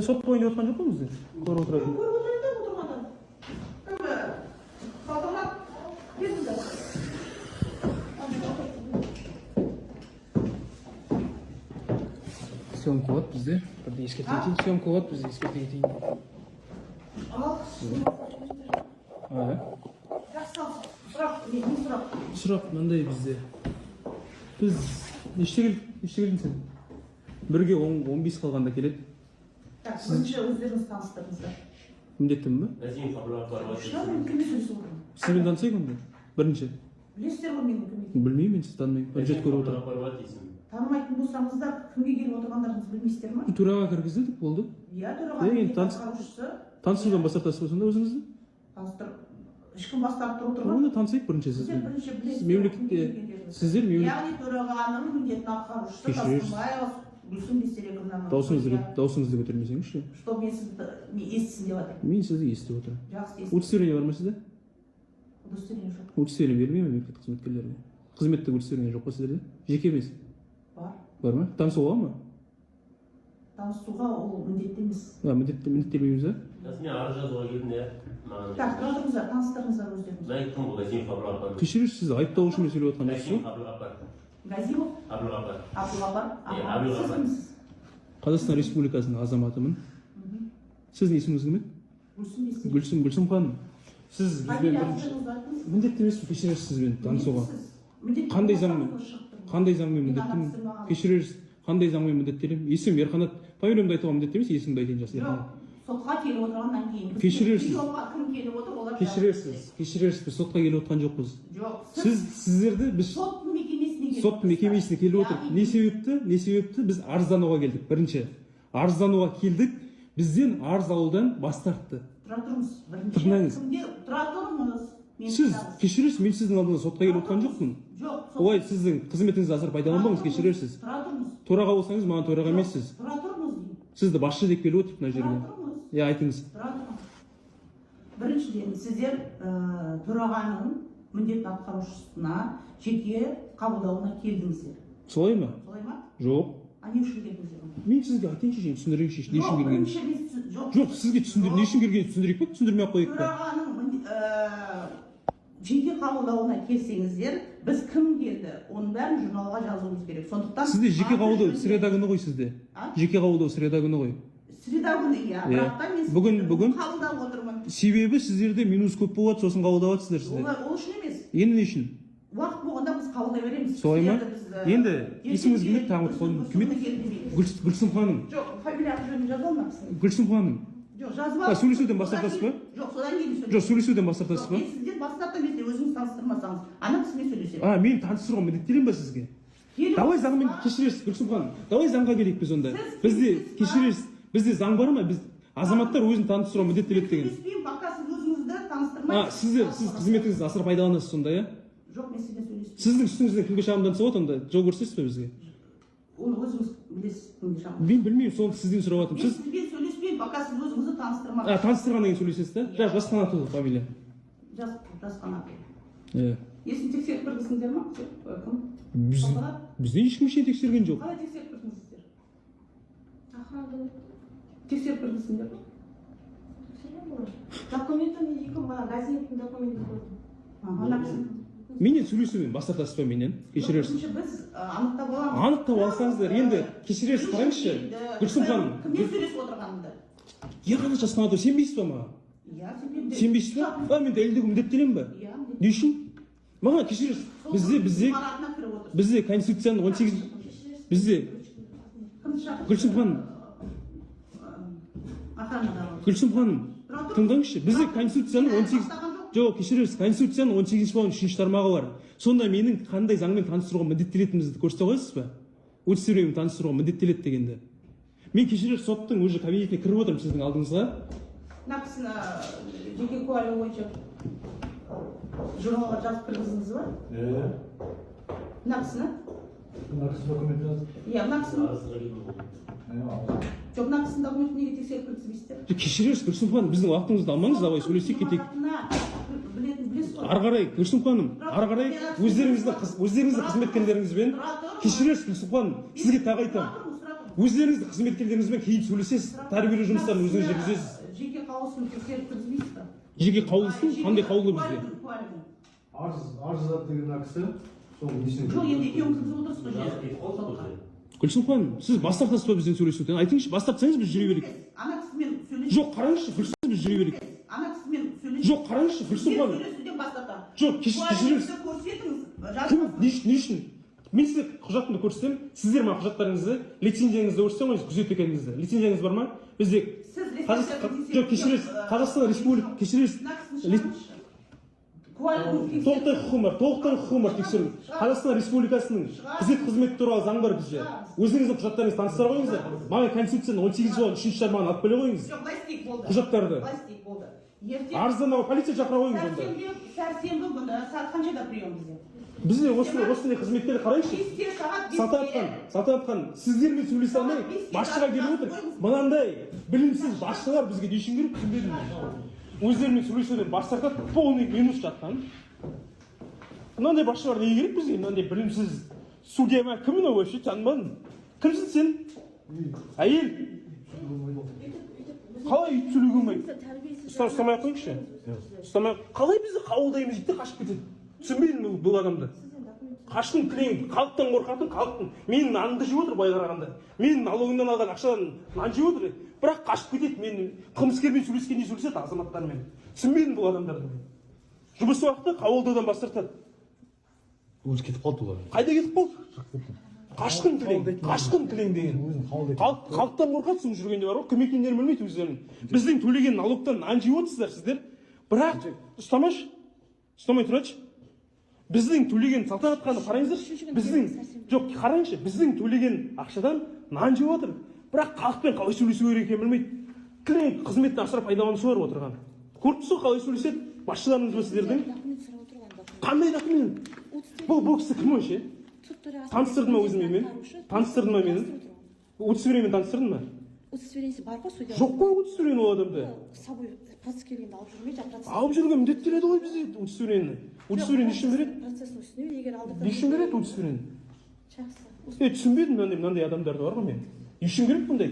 Сот бойынша отқан жоқ қой бізде? Көріп отыратын. Көріп отырайын да отырғандан. Қалдырмап келдіңдер. Съемка болады бізде. Бірде ескерте кетейін. Съемка болады бізде ескерте кетейін. Ал, жақсы ал. Сұрақ, не сұрақ? Сұрақ мынандай бізде. Біз неште келдің сен? Бірге 15 қалғанда келеді. Так, бірінші өздеріңіз таныстырыңыздар. Міндеттімін бе? Шынымен кіммен сөйлесіп отырмын? Сізбен танысайық онда. Бірінші. Білесіздер ғой менің кім екенін? Білмеймін, мен сізді танымаймын. Бірінші рет көріп отырмын. Танымайтын болсаңыздар, кімге келіп отырғандарыңызды білмейсіздер ма? Төраға кіргіздік болды. Иә, төрағаның атқарушысы. Танысудан бас тартасыз ба сонда өзіңізді? Таныстыр. Ешкім бас тартып отырған. Онда танысайық бірінші Сіздер сізбен. бірінші білесіздер. Мемлекетте сіздер мемлекет. Яғни төрағаның міндетін атқарушысы Кешірерсіз. Тасқынбаева Гүлсім Бестерековна. Дауысыңызды көтермесеңізші. Что мен сізді естісін деп жатырмын. Мен сізді естіп отырмын. Жақсы естісін. Удостоверение бар ма сізде? Удостоверение жоқ. Удостоверение бермей ме мемлекеттік қызметкерлерге? Қызметтік удостоверение жоқ па сіздерде? Жеке емес. Бар. Бар ма? Танысуға ма? Танысуға ол міндетті емес. Міндеттелмейміз ба? Мен арыз жазуға келдім иә. Так, тұра тұрыңыздар, таныстырыңыздар өздеріңіз. Мен айттым ғой Газимов Абдулғапар. Кешіріңіз, сіз айыпталушымен сөйлеп жатқан жоқсыз Газимов ба? Абдулғапар. Газимов Абдулғапар. Абдулғапар. Абдулғапар. Сіз кімсіз? Қазақстан Республикасының азаматымын. Сіздің есіміңіз кім еді? Гүлсім Бестерекова. Гүлсім ханым. Сіз бізбен бірінші міндетті емеспін, кешірерсіз сізбен танысуға. Қандай заңмен міндеттімін? Кешірерсіз, қандай заңмен міндеттелемін? Есім Ерқанат, фамилиямды айтуға міндетті емес, есімді айтайын жас Ерқанат. Сотқа келіп отырғаннан кейін Кешірерсіз. Кім келіп отыр, олар Кешірерсіз, біз сотқа келіп отқан жоқпыз. Жоқ. Сіздерді біз сот мекемесіне келіп сот мекемесіне келіп отырып, не себепті біз арыздануға келдік. Бірінші, арыздануға келдік, бізден арыз алудан бас тартты. Тұра тұрыңыз. Тыңдаңыз. Тұра тұрыңыз. Сіз кешірерсіз, мен сіздің алдыңызда сотқа келіп отқан жоқпын. Жоқ. Олай сіздің қызметіңізді асырып пайдаланбаңыз, кешірерсіз. Тұра тұрыңыз. Төраға болсаңыз, маған төраға емессіз. Тұра тұрыңыз деймін. Сізді басшы деп келіп отырып мына жерге. Иә, айтыңыз. Тұра тұрыңыз. Біріншіден, сіздер төрағаның міндетін атқарушысына жеке қабылдауына келдіңіздер. Солай ма? Солай ма? Жоқ. А не үшін келдіңіздер? Мен сізге айтайыншы, түсіндірейінші, не үшін келгенін. Жоқ. Жоқ, сізге не үшін келгенін түсіндірейік пе, түсіндірмей ақ қояйық па? Төрағаның жеке қабылдауына келсеңіздер, біз кім келді? Оның бәрін журналға жазуымыз керек. Сондықтан Сізде жеке қабылдау среда күні ғой сізде. Жеке қабылдау среда күні ғой. Среда күні, иә. Бірақ та мен Бүгін қабылдап отырмын. себебі сіздерде минус көп болады, сосын қабылдап жатсыздар сіздер. Ол үшін емес. Енді не үшін? Уақыт болғанда біз қабылдай береміз. Солай ма? Енді есіміңіз кім еді? Тағы ұмытып қалдым. Кім еді? Гүлсім ханым. Жоқ, фамилия жөнін жаза алмапсың. Гүлсім ханым. Жоқ, жазып ал. Сөйлесуден бас тартасыз ба? Жоқ, содан кейін сөйлесемін. Жоқ, сөйлесуден бас тартасыз ба? Мен сізден бас тартамын, өзіңіз таныстырмасаңыз. Ана кісімен сөйлесемін. Мен таныстыруға міндеттелемін ба сізге? Давай заңмен кешірерсіз, Гүлсім ханым. Давай заңға келейік біз онда. Бізде кешірерсіз. Бізде заң бар ма? Біз азаматтар өзін таныстыруға міндеттеледі деген. Сөйлеспеймін, пока сіз өзіңізді таныстырмайсыз. Сіз қызметіңізді асырып пайдаланасыз сонда, иә? Жоқ, мен сізбен сөйлеспеймін. Сіздің үстіңізден кімге шағымданса болады, онда жауап көрсетесіз бе бізге? Оны өзіңіз білесіз, кімге шағым. Мен білмеймін, соны сізден сұрап жатырмын. Мен сізбен сөйлеспеймін, пока сіз өзіңізді таныстырмайсыз. Таныстырғаннан кейін сөйлесесіз да? Жасқанат ол фамилия. Жасқанат. Иә. Есін тексеріп кіргізсіңдер ма? Кім? Бізде ешкім ештеңе тексерген жоқ. Қалай тексеріп кіргізсіздер? Охрана тексеріп кіргізсіңдер ма? Документін екі бала Газимовтың документін көрдім. Менен сөйлесумен бас тартасыз ба менен? Кешірерсіз. Біз анықтап аламыз. Анықтап алсаңыздар, енді кешірерсіз қараңызшы. Гүлсім ханым. Кіммен сөйлесіп отырғанымды? Ерқанат Жасқанатова сенбейсіз ба маған? Иә, сенбеймін. Сенбейсіз ба? Мен дәлелдеуге міндеттелемін ба? Иә. Не үшін? Маған кешірерсіз. Бізде Конституцияның 18 бізде Гүлсім ханым. Гүлсім ханым. Тыңдаңызшы, бізде Конституцияның 18 жоқ, кешірерсіз, Конституцияның 18 бабының 3-ші тармағы бар. Сонда менің қандай заңмен таныстыруға міндеттелетінімізді көрсете қоясыз ба? Удостоверениемен таныстыруға міндеттеледі дегенде. Мен кешірерсіз, соттың уже кабинетіне кіріп отырмын сіздің алдыңызға. Мына кісіні жеке куәлігі бойынша журналға жазып кіргіздіңіз ба? Иә. Мына кісіні? Мына кісі документ жазды. Иә, мына кісіні. Жоқ, мына кісінің документін неге тексеріп кіргізбейсіздер? Кешірерсіз, Гүлсім ханым, біздің уақытымызды алмаңыз, давай сөйлесейік кетейік. Ары қарай, Гүлсім ханым, ары қарай өздеріңіздің қызметкерлеріңізбен кешірерсіз, Гүлсім ханым, сізге тағы айтамын. өздеріңіздің қызметкерлеріңізбен кейін сөйлесесіз, тәрбиелеу жұмыстарын өзіңіз жүргізесіз. жеке қаулысын тексеріп кіргізбейсіз ба? Жеке қаулысын қандай қаулы бізде? Арыз жазады деген мына кісі, соның несін жоқ, енді екеуіңіз кіргізіп отырсыз ғой Жазып Гүлсім ханым, сіз бас тартасыз ба бізден сөйлесуден? Айтыңызшы, бас тартсаңыз біз жүре берейік. ана кісімен сөйлесіп Жоқ, қараңызшы, Гүлсім біз жүре берейік. ана кісімен сөйлесіп Жоқ, қараңызшы, Гүлсім ханым. сөйлесуден бас тартамын. Жоқ, кешіріңіз. Көрсетіңіз. Кім? Не үшін? Мен сізге құжатымды көрсетемін, сіздер ма құжаттарыңызды, лицензияңызды көрсете қойыңыз, күзет екеніңізді. Лицензияңыз бар ма? Бізде жоқ, кешіріңіз, Қазақстан Республика, кешіріңіз. Толықтай құқым бар, тексеру. Қазақстан Республикасының күзет қызметі туралы заң бар бізде. Өзіңіздің құжаттарыңызды таныстыра қойыңыздар. Маған Конституцияның 18 жолын 3-ші тармағын алып келе қойыңыз. Жоқ, былай істейік болды. Құжаттарды. Былай істейік болды. Ертең Арыздануға полиция шақыра қойыңыз онда. сәрсенбі күні сағат қаншада прием бізде? Бізде осындай қызметтерді қарайыншы. 5-те сағат Салтанатхан, сіздермен сөйлесе алмай, басшыға келіп отыр. Мынандай білімсіз басшылар бізге не үшін керек түсінбедім. Өздерімен сөйлесуден бас тартады, полный минус жатқан. Мынандай басшылар не керек бізге? Мынандай білімсіз судья ма? Кім мынау вообще танымадым. Кімсің сен? Әйел. Қалай үйтіп сөйлеуге болмайды? Ұстамай ақ қойыңызшы. Қалай бізді қабылдаймыз дейді қашып кетеді. Түсінбедім бұл адамды. Қашқын кілең, халықтан қорқатын, халықтың менің нанымды жеп отыр, былай қарағанда. Менің налогымнан алған ақшадан нан жеп отыр. Бірақ қашып кетеді, мен қылмыскермен сөйлескендей сөйлеседі азаматтармен. Түсінбедім бұл адамдарды. Жұмыс уақыты қабылдаудан бас тартады. өзі кетіп қалды олар. Қайда кетіп қалды? Қашқын кілең деген. Халықтан қорқатсың жүргенде бар ғой, кім екендерін білмейді өздерін. Біздің төлеген налогтан нан жеп отырсыздар сіздер. Бірақ ұстамай тұрайыншы. Біздің төлеген Салтанатханды қараңыздар. Қараңызшы, біздің төлеген ақшадан нан жеп отыр. Бірақ халықпен қалай сөйлесу керек екенін білмейді. Кілең қызметтен асыра пайдаланушылар отырған. Көріп тұрсыз қалай сөйлеседі? Басшыларыңыз ба сіздердің? Қандай документ? Бұл кісі кім вообще? Таныстырды ма өзімен? Таныстырды ма мені? Удостоверениемен таныстырды ма? Удостоверениесі бар ғой судья. Жоқ қой удостоверение ол адамда. С собой процесс келгенде алып жүрмей жатыр. Алып жүрген міндеттеледі ғой бізде удостоверение. Удостоверение не үшін береді? Процесстің үстіне егер алдық. Не үшін береді удостоверение? Жақсы. Түсінбедім мынандай адамдарды бар ғой мен. Не үшін керек бұндай?